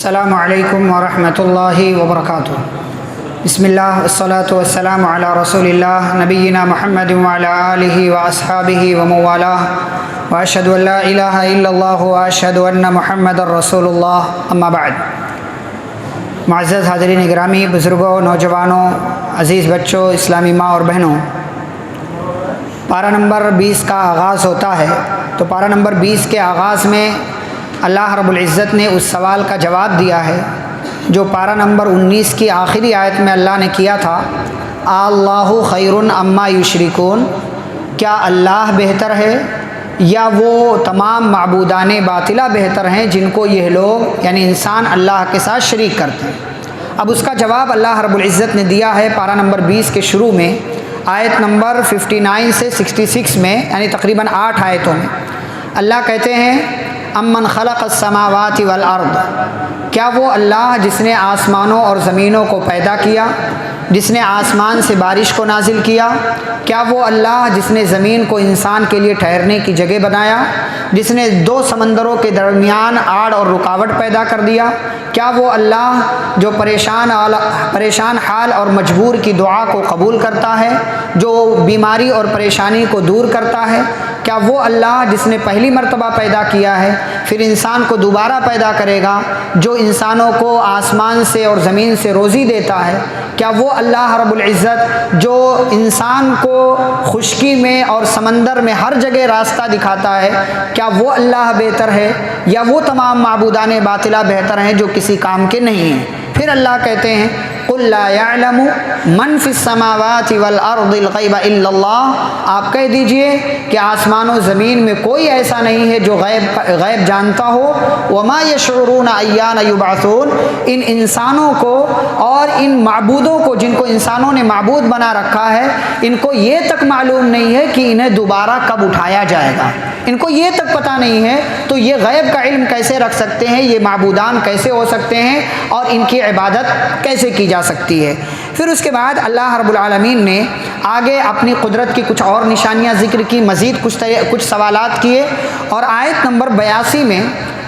السلام علیکم ورحمۃ اللہ وبرکاتہ۔ بسم اللہ والصلاة والسلام علی رسول اللہ نبینا محمد وعلی آلہ واصحابہ ومن والاه واشہد ان لا الہ الا اللہ واشہد ان محمد رسول اللہ، اما بعد۔ معزز حاضرین گرامی، بزرگوں، نوجوانوں، عزیز بچوں، اسلامی ماں اور بہنوں، پارہ نمبر 20 کا آغاز ہوتا ہے تو پارہ نمبر 20 کے آغاز میں اللہ رب العزت نے اس سوال کا جواب دیا ہے جو پارہ نمبر 19 کی آخری آیت میں اللہ نے کیا تھا، اللہ خیر اما یشرکون، کیا اللہ بہتر ہے یا وہ تمام معبودان باطلہ بہتر ہیں جن کو یہ لوگ یعنی انسان اللہ کے ساتھ شریک کرتے ہیں۔ اب اس کا جواب اللہ رب العزت نے دیا ہے پارہ نمبر 20 کے شروع میں، آیت نمبر 59 سے 66 میں، یعنی تقریباً 8 آیتوں میں۔ اللہ کہتے ہیں امن خلق السماوات والارض، کیا وہ اللہ جس نے آسمانوں اور زمینوں کو پیدا کیا، جس نے آسمان سے بارش کو نازل کیا، کیا وہ اللہ جس نے زمین کو انسان کے لیے ٹھہرنے کی جگہ بنایا، جس نے 2 سمندروں کے درمیان آڑ اور رکاوٹ پیدا کر دیا، کیا وہ اللہ جو پریشان حال اور مجبور کی دعا کو قبول کرتا ہے، جو بیماری اور پریشانی کو دور کرتا ہے، کیا وہ اللہ جس نے پہلی مرتبہ پیدا کیا ہے پھر انسان کو دوبارہ پیدا کرے گا، جو انسانوں کو آسمان سے اور زمین سے روزی دیتا ہے، کیا وہ اللہ رب العزت جو انسان کو خشکی میں اور سمندر میں ہر جگہ راستہ دکھاتا ہے، کیا وہ اللہ بہتر ہے یا وہ تمام معبودان باطلہ بہتر ہیں جو کسی کام کے نہیں ہیں؟ پھر اللہ کہتے ہیں قل لا يعلم من فی السماوات والارض الغیب الا اللہ، آپ کہہ دیجئے کہ آسمان و زمین میں کوئی ایسا نہیں ہے جو غیب جانتا ہو، وما یشعرون ایان یبعثون، ان انسانوں کو اور ان معبودوں کو جن کو انسانوں نے معبود بنا رکھا ہے، ان کو یہ تک معلوم نہیں ہے کہ انہیں دوبارہ کب اٹھایا جائے گا، ان کو یہ تک پتہ نہیں ہے، تو یہ غیب کا علم کیسے رکھ سکتے ہیں، یہ معبودان کیسے ہو سکتے ہیں اور ان کی عبادت کیسے کی جا سکتی ہے۔ پھر اس کے بعد اللہ رب العالمین نے آگے اپنی قدرت کی کچھ اور نشانیاں ذکر کی، مزید کچھ سوالات کیے، اور آیت نمبر 82 میں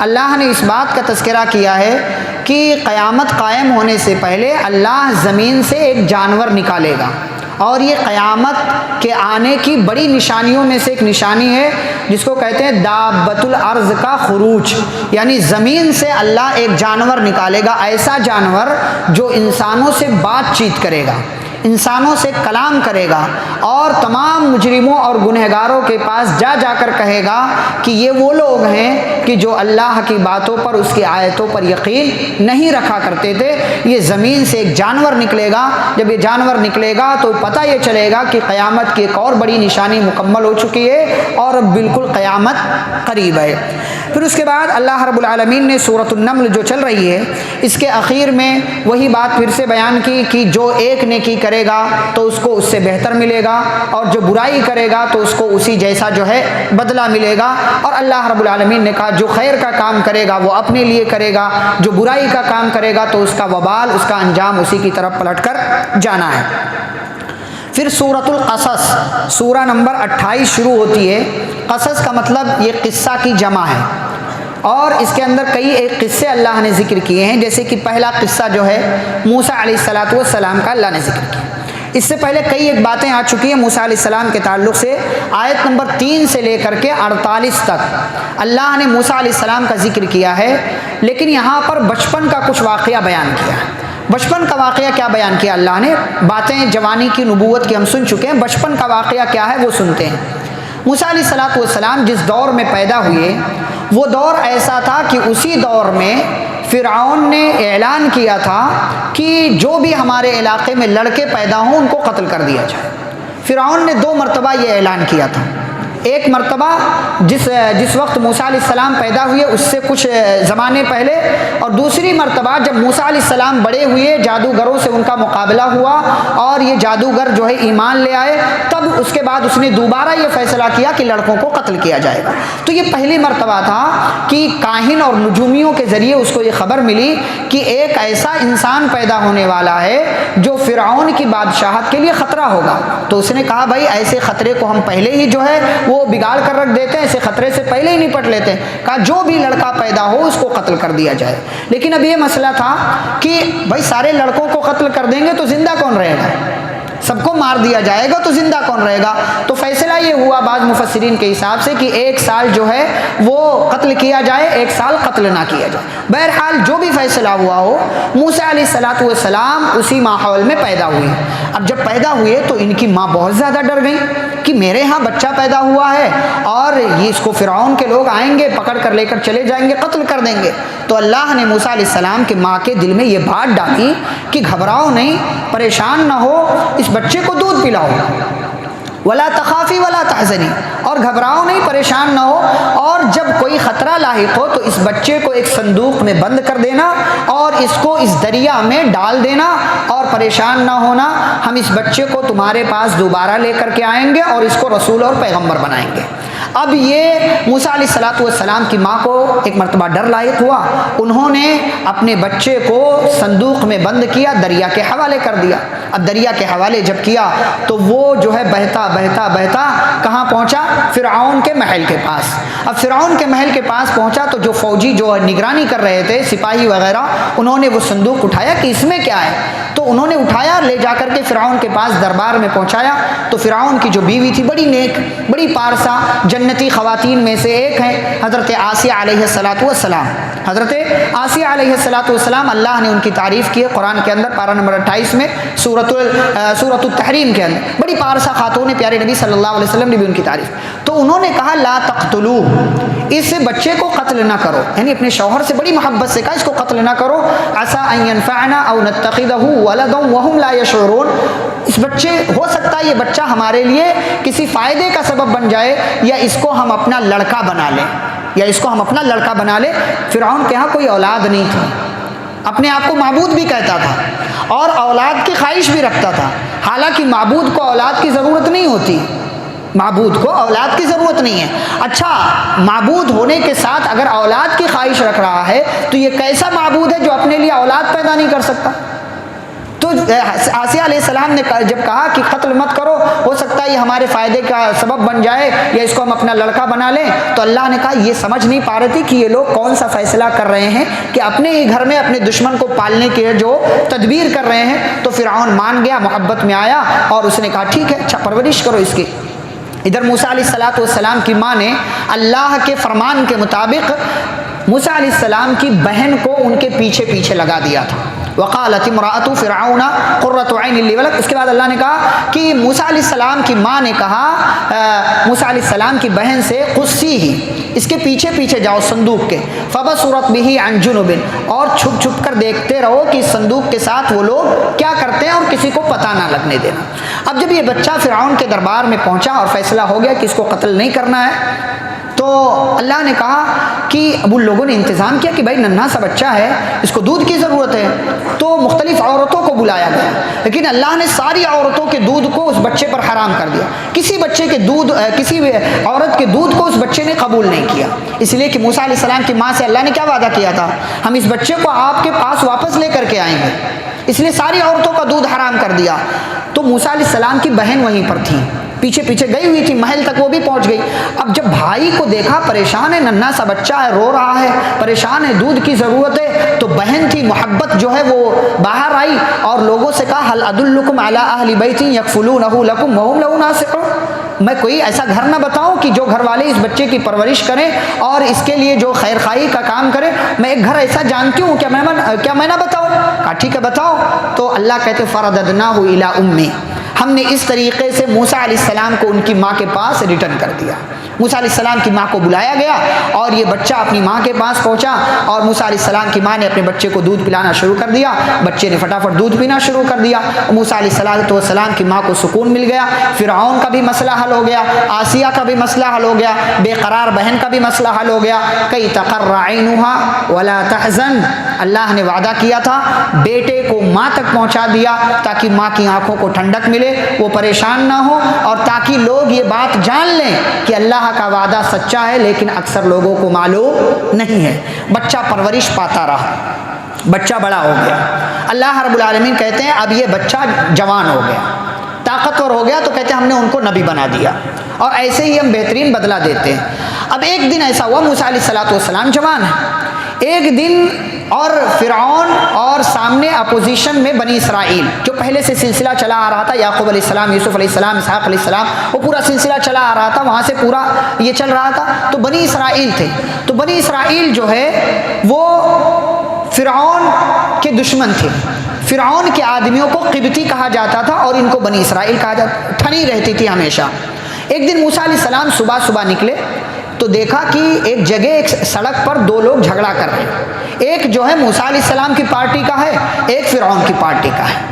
اللہ نے اس بات کا تذکرہ کیا ہے کہ قیامت قائم ہونے سے پہلے اللہ زمین سے ایک جانور نکالے گا، اور یہ قیامت کے آنے کی بڑی نشانیوں میں سے ایک نشانی ہے جس کو کہتے ہیں دابۃ الارض کا خروج، یعنی زمین سے اللہ ایک جانور نکالے گا، ایسا جانور جو انسانوں سے بات چیت کرے گا، انسانوں سے کلام کرے گا، اور تمام مجرموں اور گنہگاروں کے پاس جا جا کر کہے گا کہ یہ وہ لوگ ہیں کہ جو اللہ کی باتوں پر، اس کی آیتوں پر یقین نہیں رکھا کرتے تھے۔ یہ زمین سے ایک جانور نکلے گا، جب یہ جانور نکلے گا تو پتہ یہ چلے گا کہ قیامت کی ایک اور بڑی نشانی مکمل ہو چکی ہے اور بالکل قیامت قریب ہے۔ پھر اس کے بعد اللہ رب العالمین نے سورۃ النمل جو چل رہی ہے اس کے اخیر میں وہی بات پھر سے بیان کی کہ جو ایک نیکی کرے گا تو اس کو اس سے بہتر ملے گا، اور جو برائی کرے گا تو اس کو اسی جیسا جو ہے بدلہ ملے گا، اور اللہ رب العالمین نے کہا جو خیر کا کام کرے گا وہ اپنے لیے کرے گا، جو برائی کا کام کرے گا تو اس کا وبال، اس کا انجام اسی کی طرف پلٹ کر جانا ہے۔ پھر سورۃ القصص سورہ نمبر 28 شروع ہوتی ہے۔ قصص کا مطلب یہ قصہ کی جمع ہے، اور اس کے اندر کئی ایک قصے اللہ نے ذکر کیے ہیں، جیسے کہ پہلا قصہ جو ہے موسیٰ علیہ السلام کا اللہ نے ذکر کیا۔ اس سے پہلے کئی ایک باتیں آ چکی ہیں موسیٰ علیہ السلام کے تعلق سے، آیت نمبر 3 سے لے کر کے 48 تک اللہ نے موسیٰ علیہ السلام کا ذکر کیا ہے، لیکن یہاں پر بچپن کا کچھ واقعہ بیان کیا ہے۔ بچپن کا واقعہ کیا بیان کیا اللہ نے؟ باتیں جوانی کی نبوت کی ہم سن چکے ہیں، بچپن کا واقعہ کیا ہے وہ سنتے ہیں۔ موسیٰ علیہ السلام جس دور میں پیدا ہوئے وہ دور ایسا تھا کہ اسی دور میں فرعون نے اعلان کیا تھا کہ جو بھی ہمارے علاقے میں لڑکے پیدا ہوں ان کو قتل کر دیا جائے۔ فرعون نے 2 مرتبہ یہ اعلان کیا تھا، ایک مرتبہ جس وقت موسیٰ علیہ السلام پیدا ہوئے اس سے کچھ زمانے پہلے، اور دوسری مرتبہ جب موسیٰ علیہ السلام بڑے ہوئے، جادوگروں سے ان کا مقابلہ ہوا اور یہ جادوگر جو ہے ایمان لے آئے، تب اس کے بعد اس نے دوبارہ یہ فیصلہ کیا کہ لڑکوں کو قتل کیا جائے گا۔ تو یہ پہلی مرتبہ تھا کہ کاہن اور نجومیوں کے ذریعے اس کو یہ خبر ملی کہ ایک ایسا انسان پیدا ہونے والا ہے جو فرعون کی بادشاہت کے لیے خطرہ ہوگا۔ تو اس نے کہا بھائی ایسے خطرے کو ہم پہلے ہی جو ہے وہ وہ بگاڑ کر رکھ دیتے ہیں، اسے خطرے سے پہلے ہی نپٹ لیتے ہیں۔ کہا جو بھی لڑکا پیدا ہو اس کو قتل کر دیا جائے۔ لیکن اب یہ مسئلہ تھا کہ بھائی سارے لڑکوں کو قتل کر دیں گے تو زندہ کون رہے گا؟ سب کو مار دیا جائے گا تو زندہ کون رہے گا؟ تو فیصلہ یہ ہوا بعض مفسرین کے حساب سے کہ 1 سال جو ہے وہ قتل کیا جائے، 1 سال قتل نہ کیا جائے۔ بہرحال جو بھی فیصلہ ہوا ہو، موسیٰ علیہ السلام اسی ماحول میں پیدا ہوئے۔ اب جب پیدا ہوئے تو ان کی ماں بہت زیادہ ڈر گئی کہ میرے ہاں بچہ پیدا ہوا ہے اور یہ اس کو فرعون کے لوگ آئیں گے، پکڑ کر لے کر چلے جائیں گے، قتل کر دیں گے۔ تو اللہ نے موسیٰ علیہ السلام کے ماں کے دل میں یہ بات ڈالی کہ گھبراؤ نہیں، پریشان نہ ہو، اس بچے کو دودھ پلاؤ، ولا تخافی ولا تحزنی، اور گھبراؤ نہیں، پریشان نہ ہو، اور جب کوئی خطرہ لاحق ہو تو اس بچے کو ایک صندوق میں بند کر دینا اور اس کو اس دریا میں ڈال دینا، اور پریشان نہ ہونا، ہم اس بچے کو تمہارے پاس دوبارہ لے کر کے آئیں گے اور اس کو رسول اور پیغمبر بنائیں گے۔ اب یہ موسیٰ علیہ السلام کی ماں کو ایک مرتبہ ڈر لاحق ہوا، انہوں نے اپنے بچے کو صندوق میں بند کیا، دریا کے حوالے کر دیا۔ اب دریا کے حوالے جب کیا تو وہ جو ہے بہتا بہتا بہتا کہاں پہنچا؟ فرعون کے محل کے پاس۔ اب فرعون کے محل کے پاس پہنچا تو جو فوجی جو نگرانی کر رہے تھے، سپاہی وغیرہ، انہوں نے وہ صندوق اٹھایا کہ اس میں کیا ہے، تو انہوں نے اٹھایا، لے جا کر کے فرعون کے پاس دربار میں پہنچایا۔ تو فرعون کی جو بیوی تھی بڑی نیک، بڑی پارسا، جنتی خواتین میں سے ایک ہیں، حضرت آسیہ علیہ السلام۔ حضرت آسیہ علیہ السلام، اللہ نے ان کی تعریف کی ہے قرآن کے اندر، پارہ نمبر 28 میں، سورۃ التحریم کے اندر، بڑی پارسا خاتون ہے، پیارے نبی صلی اللہ علیہ وسلم نے بھی ان کی تعریف۔ تو انہوں نے کہا لا تقتلوہ، اس بچے کو قتل نہ کرو، یعنی اپنے شوہر سے بڑی محبت سے کہا اس کو قتل نہ کرو، عسیٰ ان ینفعنا او نتخذہ ولدا وہم لا یشعرون، اس بچے ہو سکتا ہے یہ بچہ ہمارے لیے کسی فائدے کا سبب بن جائے، یا اس کو ہم اپنا لڑکا بنا لیں، فرعون کے ہاں کوئی اولاد نہیں تھی، اپنے آپ کو معبود بھی کہتا تھا اور اولاد کی خواہش بھی رکھتا تھا، حالانکہ معبود کو اولاد کی ضرورت نہیں ہوتی، معبود کو اولاد کی ضرورت نہیں ہے۔ اچھا، معبود ہونے کے ساتھ اگر اولاد کی خواہش رکھ رہا ہے تو یہ کیسا معبود ہے جو اپنے لیے اولاد پیدا نہیں کر سکتا؟ تو آسیہ علیہ السلام نے جب کہا کہ قتل مت کرو، ہو سکتا ہے یہ ہمارے فائدے کا سبب بن جائے یا اس کو ہم اپنا لڑکا بنا لیں، تو اللہ نے کہا یہ سمجھ نہیں پا رہی تھی کہ یہ لوگ کون سا فیصلہ کر رہے ہیں کہ اپنے ہی گھر میں اپنے دشمن کو پالنے کے جو تدبیر کر رہے ہیں۔ تو فرعون مان گیا، محبت میں آیا اور اس نے کہا ٹھیک ہے، اچھا پرورش کرو اس کی۔ ادھر موسیٰ علیہ السلام کی ماں نے اللہ کے فرمان کے مطابق موسیٰ علیہ السلام کی بہن کو ان کے پیچھے پیچھے لگا دیا تھا۔ وقالت امرأۃ فرعون قرۃ عین لی ولک، اس کے بعد اللہ نے کہا کہ موسیٰ علیہ السلام کی ماں نے کہا موسیٰ علیہ السلام کی بہن سے قصی ہی، اس کے پیچھے پیچھے جاؤ صندوق کے، فبصرت بہ عن جنب، اور چھپ چھپ کر دیکھتے رہو کہ اس صندوق کے ساتھ وہ لوگ کیا کرتے ہیں اور کسی کو پتہ نہ لگنے دینا۔ اب جب یہ بچہ فرعون کے دربار میں پہنچا اور فیصلہ ہو گیا کہ اس کو قتل نہیں کرنا ہے، تو اللہ نے کہا کہ اب ان لوگوں نے انتظام کیا کہ بھائی ننھا سا بچہ ہے، اس کو دودھ کی ضرورت ہے، تو مختلف عورتوں کو بلایا گیا، لیکن اللہ نے ساری عورتوں کے دودھ کو اس بچے پر حرام کر دیا، کسی عورت کے دودھ کو اس بچے نے قبول نہیں کیا، اس لیے کہ موسیٰ علیہ السلام کی ماں سے اللہ نے کیا وعدہ کیا تھا، ہم اس بچے کو آپ کے پاس واپس لے کر کے آئیں گے، اس لیے ساری عورتوں کا دودھ حرام کر دیا۔ تو موسیٰ علیہ السلام کی بہن وہیں پر تھی، پیچھے پیچھے گئی ہوئی تھی، محل تک وہ بھی پہنچ گئی۔ اب جب بھائی کو دیکھا پریشان ہے، ننھا سا بچہ ہے، رو رہا ہے، پریشان ہے، دودھ کی ضرورت ہے، تو بہن تھی، محبت جو ہے وہ باہر آئی اور لوگوں سے کہا هل ادلکم علی اہل بیت یکفلونہ لکم وہم لہ ناصحون، میں کوئی ایسا گھر نہ بتاؤں کہ جو گھر والے اس بچے کی پرورش کریں اور اس کے لیے جو خیر خواہی کا کام کریں، میں ایک گھر ایسا جانتی ہوں، کیا میں نہ بتاؤں؟ کہا ٹھیک ہے بتاؤ۔ تو اللہ کہتے فرددناہ الی امی، ہم نے اس طریقے سے موسیٰ علیہ السلام کو ان کی ماں کے پاس ریٹرن کر دیا۔ موسیٰ علیہ السلام کی ماں کو بلایا گیا اور یہ بچہ اپنی ماں کے پاس پہنچا اور موسیٰ علیہ السلام کی ماں نے اپنے بچے کو دودھ پلانا شروع کر دیا، بچے نے فٹافٹ دودھ پینا شروع کر دیا۔ موسیٰ علیہ السلام کی ماں کو سکون مل گیا، فرعون کا بھی مسئلہ حل ہو گیا، آسیہ کا بھی مسئلہ حل ہو گیا، بے قرار بہن کا بھی مسئلہ حل ہو گیا۔ کئی تقر عینها ولا تحزن، اللہ نے وعدہ کیا تھا بیٹے کو ماں تک پہنچا دیا تاکہ ماں کی آنکھوں کو ٹھنڈک ملے، وہ پریشان نہ ہو، اور تاکہ لوگ یہ بات جان لیں کہ اللہ کا وعدہ سچا ہے، لیکن اکثر لوگوں کو معلوم نہیں ہے۔ بچہ پرورش پاتا رہا، بچہ بڑا ہو گیا، اللہ رب العالمین کہتے ہیں اب یہ بچہ جوان ہو گیا، طاقتور ہو گیا تو کہتے ہیں ہم نے ان کو نبی بنا دیا، اور ایسے ہی ہم بہترین بدلہ دیتے ہیں۔ اب ایک دن ایسا ہوا، موسیٰ علیہ السلام جوان ہے، ایک دن اور فرعون اور سامنے اپوزیشن میں بنی اسرائیل، جو پہلے سے سلسلہ چلا آ رہا تھا، یعقوب علیہ السلام، یوسف علیہ السلام، اسحاق علیہ السلام، وہ پورا سلسلہ چلا آ رہا تھا، وہاں سے پورا یہ چل رہا تھا، تو بنی اسرائیل تھے۔ تو بنی اسرائیل جو ہے وہ فرعون کے دشمن تھے، فرعون کے آدمیوں کو قبطی کہا جاتا تھا اور ان کو بنی اسرائیل کہا جاتا، ٹھنی رہتی تھی ہمیشہ۔ ایک دن موسیٰ علیہ السلام صبح نکلے تو دیکھا کہ ایک جگہ، ایک سڑک پر دو لوگ جھگڑا کر رہے ہیں، ایک جو ہے موسیٰ علیہ السلام کی پارٹی کا ہے، ایک فرعون کی پارٹی کا ہے۔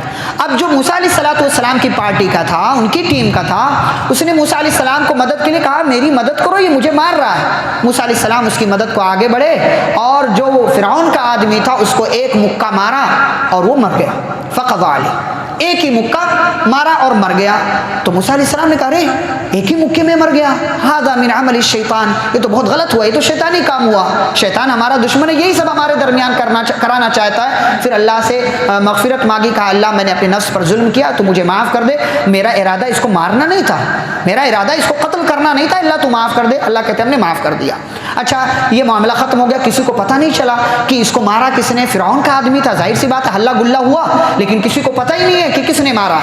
اب جو موسیٰ علیہ السلام کی پارٹی کا تھا، ان کی ٹیم کا تھا، اس نے موسیٰ علیہ السلام کو مدد کے لیے کہا میری مدد کرو، یہ مجھے مار رہا ہے۔ موسیٰ علیہ السلام اس کی مدد کو آگے بڑھے اور جو وہ فرعون کا آدمی تھا اس کو ایک مکہ مارا اور وہ مر گیا، فقضى علیہ، ایک ہی مکہ مارا اور مر گیا۔ تو موسیٰ علیہ السلام نے کہا ارے ایک ہی مکے میں مر گیا، ھذا من عمل الشیطان، یہ تو بہت غلط ہوا، یہ تو شیطانی کام ہوا، شیطان ہمارا دشمن ہے، یہی سب ہمارے درمیان کرانا چاہتا ہے۔ پھر اللہ سے مغفرت مانگی، کہا اللہ میں نے اپنے نفس پر ظلم کیا تو مجھے معاف کر دے، میرا ارادہ اس کو مارنا نہیں تھا، میرا ارادہ اس کو قتل کرنا نہیں تھا، اللہ تو معاف کر دے۔ اللہ کہتے ہیں ہم نے معاف کر دیا۔ اچھا یہ معاملہ ختم ہو گیا، کسی کو پتہ نہیں چلا کہ اس کو مارا کس نے، فرعون کا آدمی تھا، ظاہر سی بات ہے ہلا گلا ہوا، لیکن کسی کو پتہ ہی نہیں ہے کہ کس نے مارا۔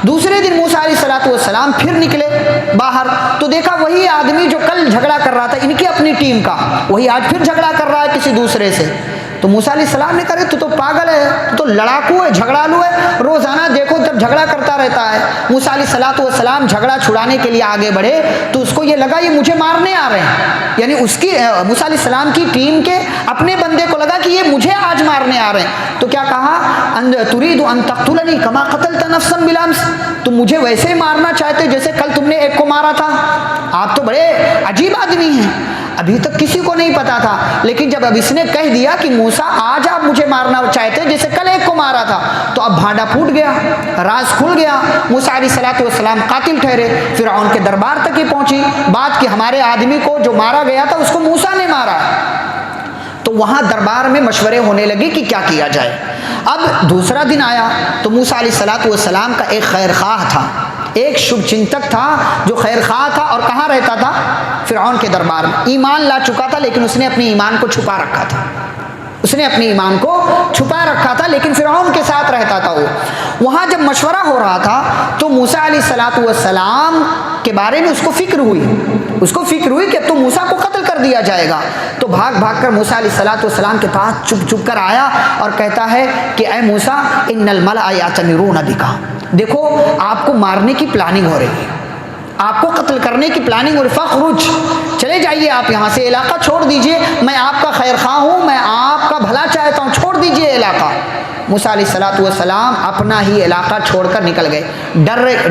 دوسرے دن موسیٰ علیہ السلام پھر نکلے باہر تو دیکھا وہی آدمی جو کل جھگڑا کر رہا تھا ان کی اپنی ٹیم کا، وہی آج پھر جھگڑا کر رہا ہے کسی دوسرے سے۔ تو موسیٰ علیہ السلام نے کہا تو پاگل ہے، تو لڑاکو ہے، جھگڑالو ہے، روزانہ دیکھو جب جھگڑا کرتا رہتا ہے۔ موسیٰ علیہ السلام جھگڑا چھڑانے کے لیے آگے بڑھے تو اس کو یہ لگا یہ مجھے مارنے آ رہے ہیں، یعنی اس کی موسیٰ علیہ السلام کی ٹیم کے اپنے بندے کو لگا کہ یہ مجھے آج مارنے آ رہے ہیں۔ تو کیا کہا تريد ان تقتلني كما قتلت نفسا بالامس، تم مجھے ویسے ہی مارنا چاہتے جیسے کل تم نے ایک کو مارا تھا۔ آپ تو بڑے عجیب آدمی ہیں، ابھی تک کسی کو نہیں پتا تھا، لیکن جب اب اس نے کہہ دیا کہ موسیٰ آج آپ مجھے مارنا چاہتے جیسے کل ایک کو مارا تھا، تو اب بھانڈا پھوٹ گیا، راز کھل گیا، موسیٰ علیہ السلام قاتل ٹھہرے۔ فرعون کے دربار تک ہی پہنچی بات کہ ہمارے آدمی کو جو مارا گیا تھا اس کو موسیٰ نے مارا۔ تو وہاں دربار میں مشورے ہونے لگے کہ کیا کیا جائے۔ اب دوسرا دن آیا تو موسیٰ علیہ السلام کا ایک خیر خواہ تھا، ایک شبھ چنتک تھا جو خیر خواہ تھا، اور کہاں رہتا تھا؟ فرعون کے دربار میں۔ ایمان لا چکا تھا لیکن اس نے اپنے ایمان کو چھپا رکھا تھا، اس نے اپنے ایمان کو چھپا رکھا تھا، لیکن فرعون کے ساتھ رہتا تھا وہ۔ وہاں جب مشورہ ہو رہا تھا تو موسیٰ علیہ السلام کے بارے میں اس کو فکر ہوئی کہ تو موسیٰ کو قتل کر دیا جائے گا۔ تو بھاگ کر موسیٰ علیہ السلام کے پاس چھپ کر آیا اور کہتا ہے کہ اے موسیٰ ان الملأ یأتمرون بک، دیکھو آپ کو مارنے کی پلاننگ ہو رہی ہے، آپ کو قتل کرنے کی پلاننگ ہو رہی، فخرج، چلے جائیے آپ یہاں سے، علاقہ چھوڑ دیجئے، میں آپ کا خیر خواہ ہوں، میں آپ کا بھلا چاہتا ہوں، چھوڑ دیجئے علاقہ۔ موسیٰ علیہ السلام اپنا ہی علاقہ چھوڑ کر نکل گئے،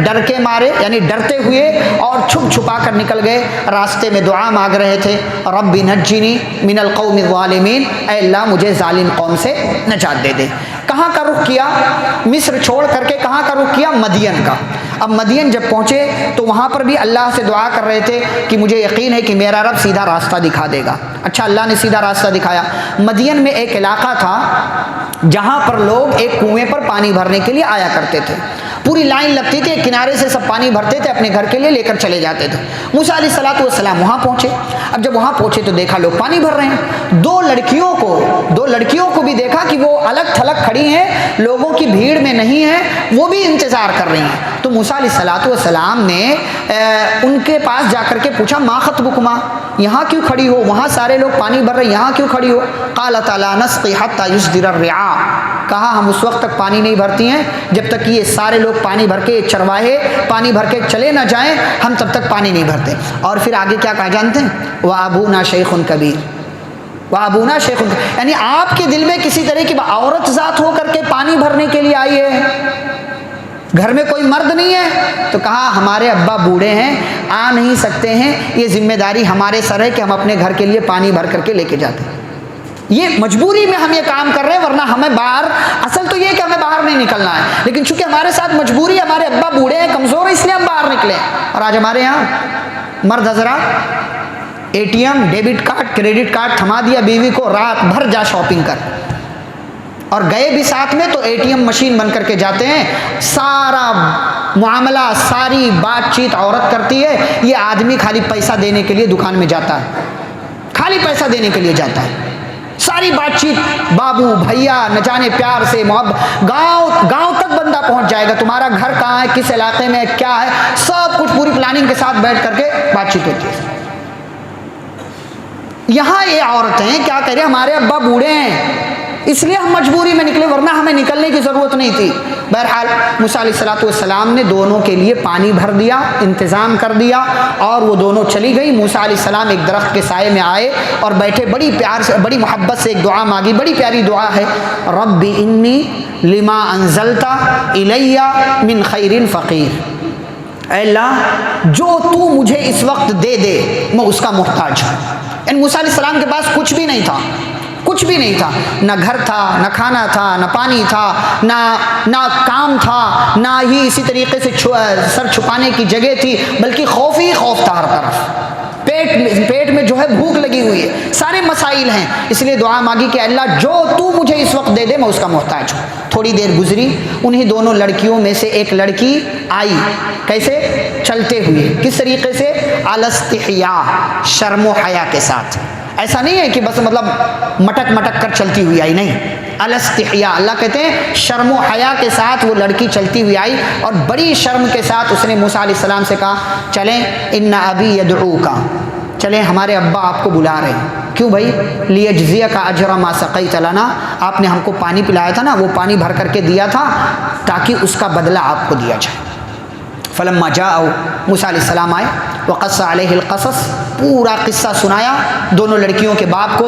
ڈر کے مارے، یعنی ڈرتے ہوئے، اور چھپا کر نکل گئے۔ راستے میں دعا مانگ رہے تھے، رب نجنی من القوم الظالمین، اے اللہ مجھے ظالم قوم سے نجات دے دے۔ کہاں کا رخ کیا؟ مصر چھوڑ کر کے کہاں کا رخ کیا؟ مدین کا۔ اب مدین جب پہنچے تو وہاں پر بھی اللہ سے دعا کر رہے تھے کہ مجھے یقین ہے کہ میرا رب سیدھا راستہ دکھا دے گا۔ اچھا اللہ نے سیدھا راستہ دکھایا۔ مدین میں ایک علاقہ تھا جہاں پر لوگ ایک کنویں پر پانی بھرنے کے لیے آیا کرتے تھے، پوری لائن لگتی تھی، کنارے سے سب پانی بھرتے تھے، اپنے گھر کے لیے لے کر چلے جاتے تھے۔ موسیٰ علیہ السلام وہاں پہنچے۔ اب جب وہاں پہنچے تو دیکھا لوگ پانی بھر رہے ہیں، دو لڑکیوں کو بھی دیکھا کہ وہ الگ تھلگ کھڑی ہیں، لوگوں کی بھیڑ میں نہیں ہیں، وہ بھی انتظار کر رہی ہیں۔ تو موسیٰ علیہ السلام نے ان کے پاس جا کر کے پوچھا ما خطبکما، یہاں کیوں کھڑی ہو؟ وہاں سارے لوگ پانی بھر رہے ہیں، یہاں کیوں کھڑی ہو؟ قالت لا نسقی حتی یصدر الرعاء، کہا ہم اس وقت تک پانی نہیں بھرتی ہیں جب تک یہ سارے لوگ پانی بھر کے، چرواہے پانی بھر کے چلے نہ جائیں، ہم تب تک پانی نہیں بھرتے۔ اور پھر آگے کیا کہا جانتے ہیں؟ وَأَبُونَا شَيْخٌ كَبِيرٌ، وَأَبُونَا شَيْخٌ، یعنی آپ کے دل میں کسی طرح کی عورت ذات ہو کر کے پانی بھرنے کے لیے آئی ہے، گھر میں کوئی مرد نہیں ہے؟ تو کہا ہمارے ابا بوڑھے ہیں، آ نہیں سکتے ہیں، یہ ذمہ داری ہمارے سر ہے کہ ہم اپنے گھر کے لیے پانی بھر کر کے لے کے جاتے ہیں، یہ مجبوری میں ہم یہ کام کر رہے ہیں، ورنہ ہمیں باہر، اصل تو یہ کہ ہمیں باہر نہیں نکلنا ہے، لیکن چونکہ ہمارے ساتھ مجبوری، ہمارے ابا بوڑھے ہیں، کمزور ہیں، اس لیے ہم باہر نکلے۔ اور آج ہمارے یہاں مرد حضرات A T M, debit card, credit card تھما دیا بیوی کو، رات بھر جا شاپنگ کر، اور گئے بھی ساتھ میں تو اے ٹی ایم مشین بن کر کے جاتے ہیں، سارا معاملہ ساری بات چیت عورت کرتی ہے، یہ آدمی خالی پیسہ دینے کے لیے دکان میں جاتا ہے، خالی پیسہ دینے کے لیے جاتا ہے، ساری بات چیت بابو بھیا نہ جانے پیار سے محبت، گاؤں تک بندہ پہنچ جائے گا، تمہارا گھر کہاں ہے، کس علاقے میں کیا ہے، سب کچھ پوری پلاننگ کے ساتھ بیٹھ کر کے بات چیت ہوتی ہے۔ یہاں یہ عورتیں کیا کہہ رہے ہیں، ہمارے ابا بوڑھے ہیں اس لیے ہم مجبوری میں نکلے، ورنہ ہمیں نکلنے کی ضرورت نہیں تھی۔ بہرحال موسیٰ علیہ السلام نے دونوں کے لیے پانی بھر دیا، انتظام کر دیا، اور وہ دونوں چلی گئی۔ موسیٰ علیہ السلام ایک درخت کے سائے میں آئے اور بیٹھے، بڑی پیار سے بڑی محبت سے ایک دعا مانگی، بڑی پیاری دعا ہے، رب انی لما انزلت الی من خیر فقیر، اے اللہ جو تو مجھے اس وقت دے دے میں اس کا محتاج ہوں۔ موسیٰ علیہ السلام کے پاس کچھ بھی نہیں تھا، کچھ بھی نہیں تھا، نہ گھر تھا، نہ کھانا تھا، نہ پانی تھا، نہ کام تھا، نہ ہی اسی طریقے سے سر چھپانے کی جگہ تھی، بلکہ خوف ہی خوف تھا ہر طرف، پیٹ میں جو ہے بھوک لگی ہوئی ہے، سارے مسائل ہیں۔ اس لیے دعا مانگی کہ اللہ جو تو مجھے اس وقت دے دے میں اس کا محتاج ہوں۔ تھوڑی دیر گزری، انہی دونوں لڑکیوں میں سے ایک لڑکی آئی، کیسے؟ چلتے ہوئے، کس طریقے سے؟ علی استحیاء، شرم و حیا کے ساتھ۔ ایسا نہیں ہے کہ بس مطلب مٹک مٹک کر چلتی ہوئی آئی، نہیں، علی استحیاء، اللہ کہتے ہیں شرم و حیا کے ساتھ وہ لڑکی چلتی ہوئی آئی، اور بڑی شرم کے ساتھ اس نے موسیٰ علیہ السلام سے کہا چلیں ان ابی یدعوک، چلیں ہمارے ابا آپ کو بلا رہے ہیں۔ کیوں بھائی؟ لیجزیک اجر ما سقیت لنا، آپ نے ہم کو پانی پلایا تھا نا، وہ پانی بھر کر کے دیا تھا تاکہ اس کا بدلہ آپ کو دیا جائے۔ فلما جاءوا، موسیٰ علیہ السلام آئے، وقص علیہ القصص، پورا قصہ سنایا دونوں لڑکیوں کے باپ کو۔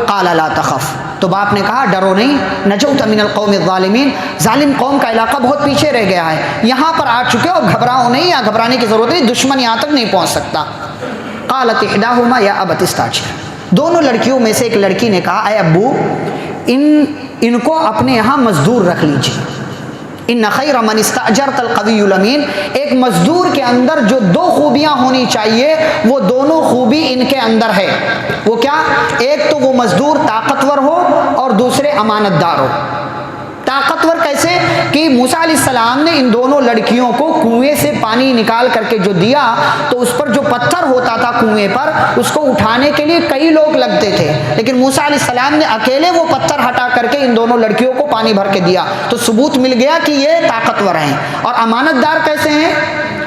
قال لا تخف، تو باپ نے کہا ڈرو نہیں، نجوت من القوم الظالمین، ظالم قوم کا علاقہ بہت پیچھے رہ گیا ہے، یہاں پر آ چکے اور گھبراؤ نہیں، یا گھبرانے کی ضرورت نہیں، دشمن یہاں تک نہیں پہنچ سکتا۔ قالت احداہما یا ابت استاجر، دونوں لڑکیوں میں سے ایک لڑکی نے کہا اے ابو ان کو اپنے یہاں مزدور رکھ لیجیے، ان خیر من استاجرت القوی الامین، ایک مزدور کے اندر جو دو خوبیاں ہونی چاہیے وہ دونوں خوبی ان کے اندر ہے۔ وہ کیا؟ ایک تو وہ مزدور طاقتور ہو اور دوسرے امانت دار ہو۔ طاقتور کیسے؟ کہ موسیٰ علیہ السلام نے ان دونوں لڑکیوں کو کنویں سے پانی نکال کر کے جو دیا تو اس پر جو پتھر ہوتا تھا کنویں پر، اس کو اٹھانے کے لیے کئی لوگ لگتے تھے، لیکن موسیٰ علیہ السلام نے اکیلے وہ پتھر ہٹا کر کے ان دونوں لڑکیوں کو پانی بھر کے دیا، تو ثبوت مل گیا کہ یہ طاقتور ہیں۔ اور امانت دار کیسے ہیں؟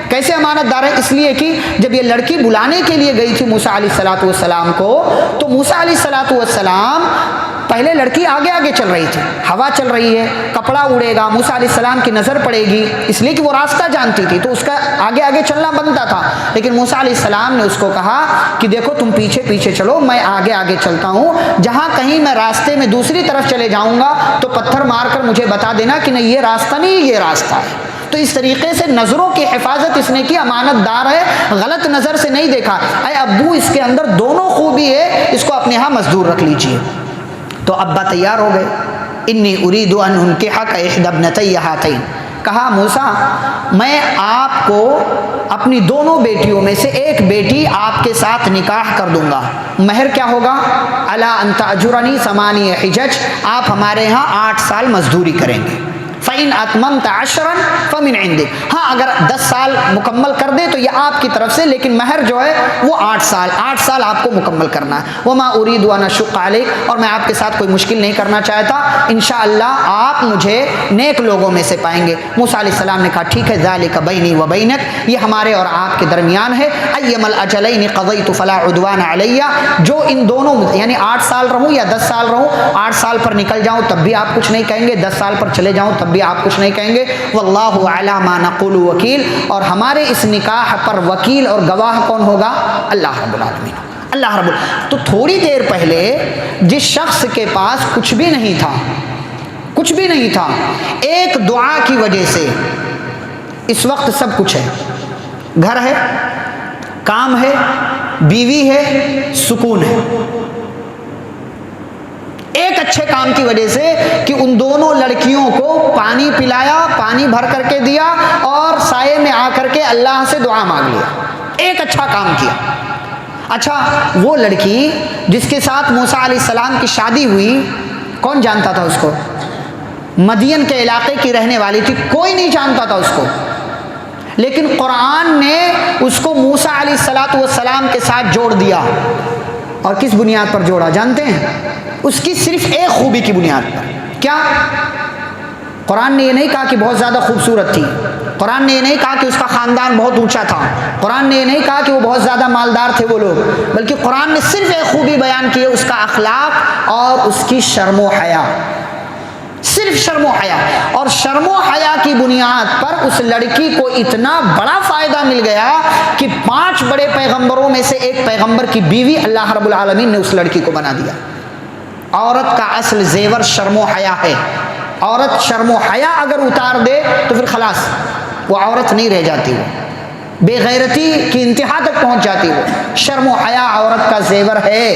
کیسے امانت دار ہے؟ اس لیے کہ جب یہ لڑکی بلانے کے لیے گئی تھی موسیٰ علیہ السلام کو، تو موسیٰ علیہ السلام پہلے لڑکی آگے آگے چل رہی تھی، ہوا چل رہی ہے، کپڑا اڑے گا، موسیٰ علیہ السلام کی نظر پڑے گی، اس لیے کہ وہ راستہ جانتی تھی تو اس کا آگے آگے چلنا بنتا تھا، لیکن موسیٰ علیہ السلام نے اس کو کہا کہ دیکھو تم پیچھے پیچھے چلو، میں آگے آگے چلتا ہوں، جہاں کہیں میں راستے میں دوسری طرف چلے جاؤں گا تو پتھر مار کر مجھے بتا دینا کہ نہیں یہ راستہ نہیں، یہ راستہ ہے۔ تو اس طریقے سے نظروں کی حفاظت اس نے کی، امانت دار ہے، غلط نظر سے نہیں دیکھا۔ اے ابو اس کے اندر دونوں خوبی ہے، اس کو اپنے ہاں مزدور رکھ لیجئے۔ تو ابا تیار ہو گئے، انی ارید ان انکحک احدی ابنتی ہاتین، کہا موسیٰ میں آپ کو اپنی دونوں بیٹیوں میں سے ایک بیٹی آپ کے ساتھ نکاح کر دوں گا، مہر کیا ہوگا؟ الا ان تاجرنی 8 حجج، آپ ہمارے ہاں 8 سال مزدوری کریں گے، فَإِنْ أَتْمَمْتَ عَشْرًا فَمِنْ عِنْدِكَ، ہاں اگر 10 سال مکمل کر دے تو یہ آپ کی طرف سے، لیکن مہر جو ہے وہ 8 سال آپ کو مکمل کرنا ہے۔ وَمَا أُرِيدُ أَنْ أَشُقَّ عَلَيْكَ، اور میں آپ کے ساتھ کوئی مشکل نہیں کرنا چاہتا، انشاءاللہ آپ مجھے نیک لوگوں میں سے پائیں گے۔ موسیٰ علیہ السلام نے کہا ٹھیک ہے، ذَلِكَ بَيْنِي وَبَيْنَكَ، یہ ہمارے اور آپ کے درمیان ہے، أَيَّمَا الْأَجَلَيْنِ قَضَيْتُ فَلَا عُدْوَانَ عَلَيَّ، جو ان دونوں یعنی 8 سال رہوں یا 10 سال رہوں، 8 سال پر نکل جاؤں تب بھی آپ کچھ نہیں کہیں گے، 10 سال پر چلے جاؤں تب بھی آپ کچھ نہیں کہیں گے۔ واللہ علی ما نقول وکیل، اور ہمارے اس نکاح پر وکیل اور گواہ کون ہوگا؟ اللہ رب العالمین، اللہ رب العالمین۔ تو تھوڑی دیر پہلے جس شخص کے پاس کچھ بھی نہیں تھا، کچھ بھی نہیں تھا، ایک دعا کی وجہ سے اس وقت سب کچھ ہے، گھر ہے، کام ہے، بیوی ہے، سکون ہے، ایک اچھے کام کی وجہ سے کہ ان دونوں لڑکیوں کو پانی پلایا، پانی بھر کر کے دیا، اور سائے میں آ کر کے اللہ سے دعا مانگ لیا، ایک اچھا کام کیا۔ اچھا وہ لڑکی جس کے ساتھ موسیٰ علیہ السلام کی شادی ہوئی، کون جانتا تھا اس کو؟ مدین کے علاقے کی رہنے والی تھی، کوئی نہیں جانتا تھا اس کو، لیکن قرآن نے اس کو موسیٰ علیہ السلام کے ساتھ جوڑ دیا. اور کس بنیاد پر جوڑا جانتے ہیں؟ اس کی صرف ایک خوبی کی بنیاد پر. کیا؟ قرآن نے یہ نہیں کہا کہ بہت زیادہ خوبصورت تھی، قرآن نے یہ نہیں کہا کہ اس کا خاندان بہت اونچا تھا، قرآن نے یہ نہیں کہا کہ وہ بہت زیادہ مالدار تھے وہ لوگ، بلکہ قرآن نے صرف ایک خوبی بیان کی ہے، اس کا اخلاق اور اس کی شرم و حیا. صرف شرم و حیا. اور شرم و حیا کی بنیاد پر اس لڑکی کو اتنا بڑا فائدہ مل گیا کہ 5 بڑے پیغمبروں میں سے ایک پیغمبر کی بیوی اللہ رب العالمین نے اس لڑکی کو بنا دیا. عورت کا اصل زیور شرم و حیا ہے. عورت شرم و حیا اگر اتار دے تو پھر خلاص وہ عورت نہیں رہ جاتی، وہ بے غیرتی کی انتہا تک پہنچ جاتی. وہ شرم و حیا عورت کا زیور ہے.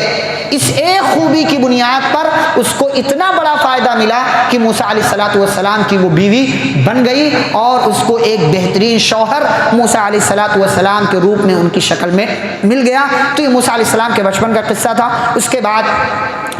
اس ایک خوبی کی بنیاد پر اس کو اتنا بڑا فائدہ ملا کہ موسیٰ علیہ السلام کی وہ بیوی بن گئی اور اس کو ایک بہترین شوہر موسیٰ علیہ السلام کے روپ میں ان کی شکل میں مل گیا. تو یہ موسیٰ علیہ السلام کے بچپن کا قصہ تھا. اس کے بعد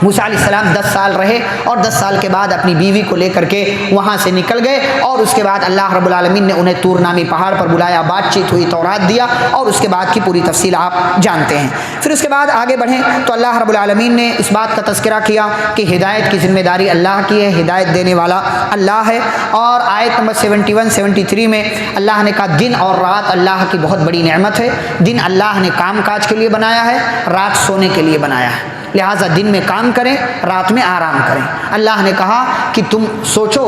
موسیٰ علیہ السلام 10 سال رہے اور 10 سال کے بعد اپنی بیوی کو لے کر کے وہاں سے نکل گئے. اور اس کے بعد اللہ رب العالمین نے انہیں طور نامی پہاڑ پر بلایا، بات چیت ہوئی، تورات دیا، اور اس کے بعد کی پوری تفصیل آپ جانتے ہیں. پھر اس کے بعد آگے بڑھیں تو اللہ رب العالمین نے اس بات کا تذکرہ کیا کہ ہدایت کی ذمہ داری اللہ کی ہے، ہدایت دینے والا اللہ ہے. اور آیت نمبر 71 73 میں اللہ نے کہا دن اور رات اللہ کی بہت بڑی نعمت ہے. دن اللہ نے کام کاج کے لیے بنایا ہے، رات سونے کے لیے بنایا ہے، لہٰذا دن میں کام کریں، رات میں آرام کریں. اللہ نے کہا کہ تم سوچو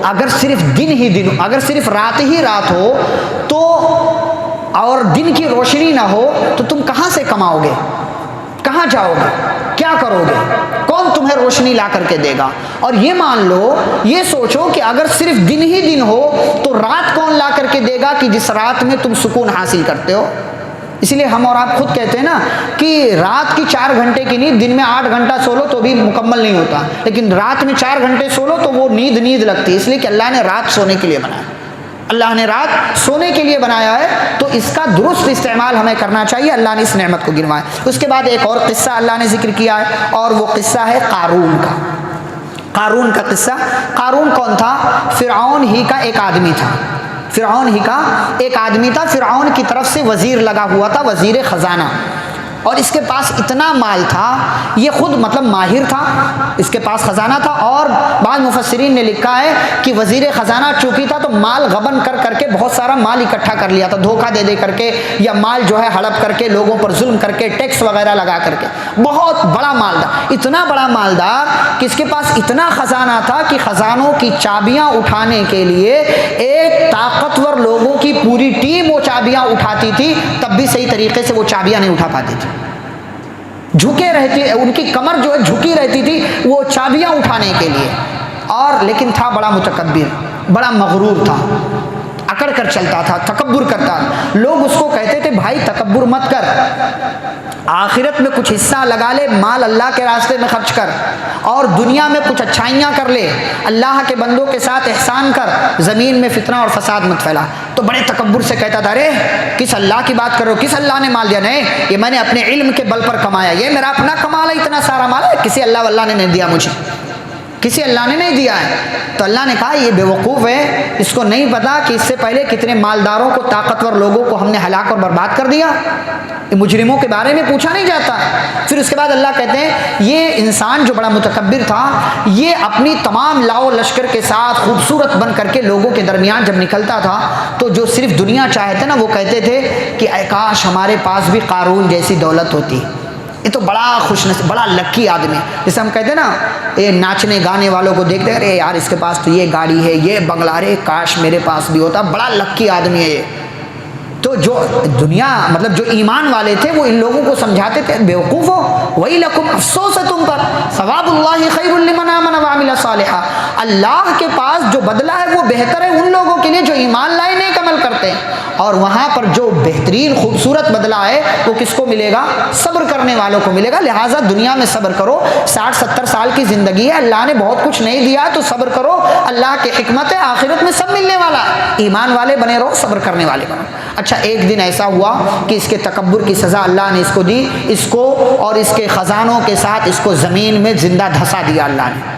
اگر صرف دن ہی دن، اگر صرف رات ہی رات ہو تو اور دن کی روشنی نہ ہو تو تم کہاں سے کماؤ گے، کہاں جاؤ گے، کیا کرو گے، کون تمہیں روشنی لا کر کے دے گا. اور یہ مان لو، یہ سوچو کہ اگر صرف دن ہی دن ہو تو رات کون لا کر کے دے گا کہ جس رات میں تم سکون حاصل کرتے ہو. اسی لیے ہم اور آپ خود کہتے ہیں نا کہ رات کی 4 گھنٹے کی نیند دن میں 8 گھنٹہ سو لو تو بھی مکمل نہیں ہوتا، لیکن رات میں 4 گھنٹے سو لو تو وہ نیند لگتی ہے، اس لیے کہ اللہ نے رات سونے کے لیے بنایا. اللہ نے رات سونے کے لیے بنایا ہے تو اس کا درست استعمال ہمیں کرنا چاہیے. اللہ نے اس نعمت کو گنوایا. اس کے بعد ایک اور قصہ اللہ نے ذکر کیا ہے اور وہ قصہ ہے قارون کا. قارون کا قصہ. قارون کون تھا؟ فرعون ہی کا ایک آدمی تھا. فرعون ہی کا ایک آدمی تھا. فرعون کی طرف سے وزیر لگا ہوا تھا، وزیر خزانہ. اور اس کے پاس اتنا مال تھا، یہ خود مطلب ماہر تھا، اس کے پاس خزانہ تھا. اور بعض مفسرین نے لکھا ہے کہ وزیر خزانہ چونکہ تھا تو مال غبن کر کے بہت سارا مال اکٹھا کر لیا تھا، دھوکہ دے کر کے یا مال جو ہے ہڑپ کر کے لوگوں پر ظلم کر کے ٹیکس وغیرہ لگا کر کے. بہت بڑا مالدار، اتنا بڑا مالدار کہ اس کے پاس اتنا خزانہ تھا کہ خزانوں کی چابیاں اٹھانے کے لیے ایک طاقتور لوگوں کی پوری ٹیم وہ چابیاں اٹھاتی تھی، تب بھی صحیح طریقے سے وہ چابیاں نہیں اٹھا پاتی تھی. جھکے رہتی، ان کی کمر جو ہے جھکی رہتی تھی وہ چابیاں اٹھانے کے لیے. اور لیکن تھا بڑا متکبر، بڑا مغرور تھا، اکڑ کر چلتا تھا، تکبر کرتا. لوگ اس کو کہتے تھے بھائی تکبر مت کر، آخرت میں کچھ حصہ لگا لے، مال اللہ کے راستے میں خرچ کر اور دنیا میں کچھ اچھائیاں کر لے، اللہ کے بندوں کے ساتھ احسان کر، زمین میں فتنہ اور فساد مت پھیلا. تو بڑے تکبر سے کہتا تھا ارے کس اللہ کی بات کرو، کس اللہ نے مال دیا؟ نہیں، یہ میں نے اپنے علم کے بل پر کمایا، یہ میرا اپنا کمال ہے، اتنا سارا مال ہے، کسی اللہ نے نہیں دیا مجھے، کسی اللہ نے نہیں دیا ہے. تو اللہ نے کہا یہ بیوقوف ہے، اس کو نہیں پتا کہ اس سے پہلے کتنے مالداروں کو، طاقتور لوگوں کو ہم نے ہلاک اور برباد کر دیا. مجرموں کے بارے میں پوچھا نہیں جاتا. پھر اس کے بعد اللہ کہتے ہیں یہ انسان جو بڑا متکبر تھا، یہ اپنی تمام لاؤ لشکر کے ساتھ خوبصورت بن کر کے لوگوں کے درمیان جب نکلتا تھا تو جو صرف دنیا چاہتے نا وہ کہتے تھے کہ اے کاش ہمارے پاس بھی قارون جیسی دولت ہوتی. یہ تو بڑا خوش نصیب، بڑا لکی آدمی. جیسے ہم کہتے ہیں نا یہ ناچنے گانے والوں کو دیکھتے ہیں ارے یار اس کے پاس تو یہ گاڑی ہے، یہ بنگلہ، ارے کاش میرے پاس بھی ہوتا، بڑا لکی آدمی ہے یہ. تو جو دنیا مطلب جو ایمان والے تھے وہ ان لوگوں کو سمجھاتے تھے بیوقوف ہو، ویلکم افسوس ہے تم پر، ثواب اللہ خیر لمن آمن وعمل صالحا. اللہ کے پاس جو بدلہ ہے وہ بہتر ہے ان لوگوں کے لیے جو ایمان لائے نیک عمل کرتے ہیں. اور وہاں پر جو بہترین خوبصورت بدلہ ہے وہ کس کو ملے گا؟ صبر کرنے والوں کو ملے گا. لہٰذا دنیا میں صبر کرو، 60-70 سال کی زندگی ہے، اللہ نے بہت کچھ نہیں دیا تو صبر کرو، اللہ کی حکمت ہے، آخرت میں سب ملنے والا ہے. ایمان والے بنے رہو، صبر کرنے والے بنو. اچھا ایک دن ایسا ہوا کہ اس کے تکبر کی سزا اللہ نے اس کو دی، اس کو اور اس کے خزانوں کے ساتھ اس کو زمین میں زندہ دھسا دیا اللہ نے.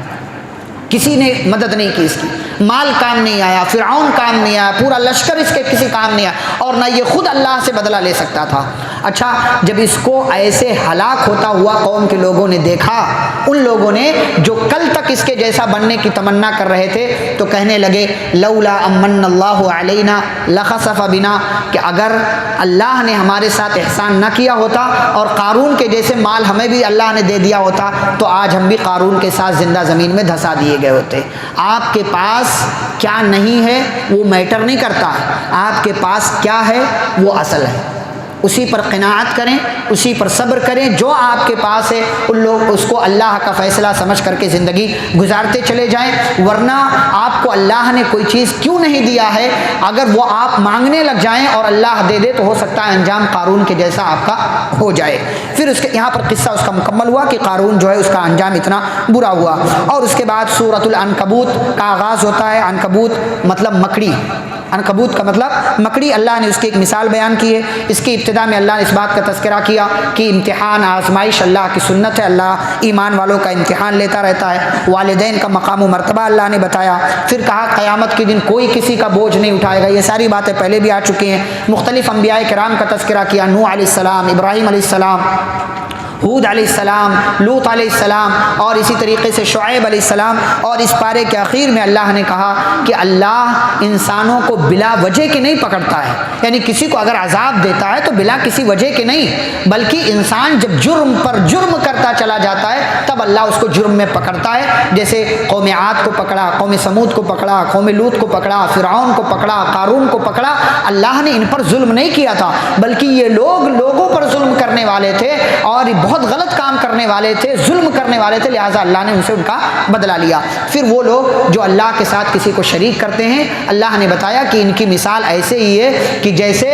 کسی نے مدد نہیں کی اس کی، مال کام نہیں آیا، فرعون کام نہیں آیا، پورا لشکر اس کے کسی کام نہیں آیا، اور نہ یہ خود اللہ سے بدلہ لے سکتا تھا۔ اچھا، جب اس کو ایسے ہلاک ہوتا ہوا قوم کے لوگوں نے دیکھا، ان لوگوں نے جو کل تک اس کے جیسا بننے کی تمنا کر رہے تھے تو کہنے لگے لولا امن اللہ علینا لخسف بنا، کہ اگر اللہ نے ہمارے ساتھ احسان نہ کیا ہوتا اور قارون کے جیسے مال ہمیں بھی اللہ نے دے دیا ہوتا تو آج ہم بھی قارون کے ساتھ زندہ زمین میں دھسا دیے گئے ہوتے۔ آپ کے پاس کیا نہیں ہے وہ میٹر نہیں کرتا، آپ کے پاس کیا ہے وہ اصل ہے، اسی پر قناعت کریں، اسی پر صبر کریں، جو آپ کے پاس ہے ان لوگ اس کو اللہ کا فیصلہ سمجھ کر کے زندگی گزارتے چلے جائیں، ورنہ آپ کو اللہ نے کوئی چیز کیوں نہیں دیا ہے، اگر وہ آپ مانگنے لگ جائیں اور اللہ دے دے تو ہو سکتا ہے انجام قارون کے جیسا آپ کا ہو جائے۔ پھر اس کے یہاں پر قصہ اس کا مکمل ہوا کہ قارون جو ہے اس کا انجام اتنا برا ہوا، اور اس کے بعد سورۃ العنکبوت کا آغاز ہوتا ہے۔ عنکبوت مطلب مکڑی، عنکبوت کا مطلب مکڑی، اللہ نے اس کی ایک مثال بیان کی ہے۔ اس کی ابتدا میں اللہ نے اس بات کا تذکرہ کیا کہ امتحان، آزمائش اللہ کی سنت ہے، اللہ ایمان والوں کا امتحان لیتا رہتا ہے۔ والدین کا مقام و مرتبہ اللہ نے بتایا، پھر کہا قیامت کے دن کوئی کسی کا بوجھ نہیں اٹھائے گا، یہ ساری باتیں پہلے بھی آ چکی ہیں۔ مختلف انبیاء کرام کا تذکرہ کیا، نوح علیہ السلام، ابراہیم علیہ السلام، ہود علیہ السلام، لوط علیہ السلام، اور اسی طریقے سے شعیب علیہ السلام، اور اس پارے کے آخر میں اللہ نے کہا کہ اللہ انسانوں کو بلا وجہ کے نہیں پکڑتا ہے، یعنی کسی کو اگر عذاب دیتا ہے تو بلا کسی وجہ کے نہیں، بلکہ انسان جب جرم پر جرم کرتا چلا جاتا ہے تب اللہ اس کو جرم میں پکڑتا ہے۔ جیسے قوم عاد کو پکڑا، قوم سمود کو پکڑا، قوم لوط کو پکڑا، فرعون کو پکڑا، قارون کو پکڑا، اللہ نے ان پر ظلم نہیں کیا تھا بلکہ یہ لوگ لوگوں پر ظلم کرنے والے تھے اور بہت غلط کام کرنے والے تھے، ظلم کرنے والے تھے، لہٰذا اللہ نے ان سے ان کا بدلہ لیا۔ پھر وہ لوگ جو اللہ کے ساتھ کسی کو شریک کرتے ہیں، اللہ نے بتایا کہ ان کی مثال ایسے ہی ہے کہ جیسے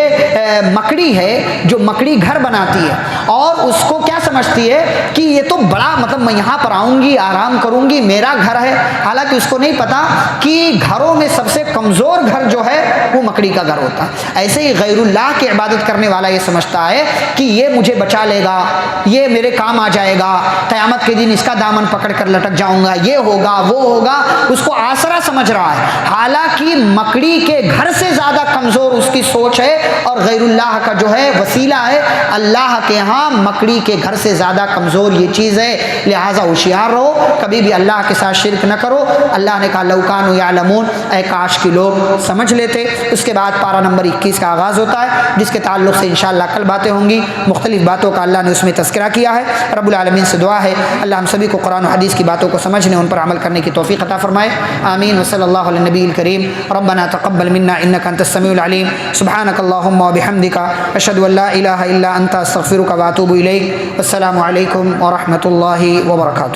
مکڑی ہے جو مکڑی گھر بناتی ہے اور اس کو کیا سمجھتی ہے کہ یہ تو بڑا مطلب میں یہاں پر آؤں گی، آرام کروں گی، میرا گھر ہے، حالانکہ اس کو نہیں پتا کہ گھروں میں سب سے کمزور گھر جو ہے وہ مکڑی کا گھر ہوتا ہے۔ ایسے ہی غیر اللہ کی عبادت کرنے والا یہ سمجھتا ہے کہ یہ مجھے بچا لے گا، یہ میرے کام آ جائے گا، قیامت کے دن اس کا دامن پکڑ کر لٹک جاؤں گا، یہ ہوگا وہ ہوگا، اس کو آسرا سمجھ رہا ہے، حالانکہ مکڑی کے گھر سے زیادہ کمزور اس کی سوچ ہے اور غیر اللہ کا جو ہے وسیلہ ہے۔ اللہ کے ہاں مکڑی کے گھر سے زیادہ کمزور یہ چیز ہے، لہٰذا ہوشیار رہو، کبھی بھی اللہ کے ساتھ شرک نہ کرو۔ اللہ نے کہا لو کانوا یعلمون، اے کاش کے لوگ سمجھ لیتے۔ اس کے بعد پارہ نمبر 21 کا آغاز ہوتا ہے جس کے تعلق سے انشاءاللہ کل باتیں ہوں گی، مختلف باتوں کا اللہ نے اس میں تذکرہ کیا ہے۔ رب العالمین سے دعا ہے اللہ ہم سبھی کو قرآن و حدیث کی باتوں کو سمجھنے، ان پر عمل کرنے کی توفیق عطا فرمائے، آمین۔ وصلی اللہ علی النبی الکریم، ربنا تقبل منا انک انت السمیع العلیم، سبحانک اللہم وبحمدک، اشہد ان لا الہ الا انت، استغفرک واتوب الیک۔ السلام علیکم ورحمۃ اللہ وبرکاتہ۔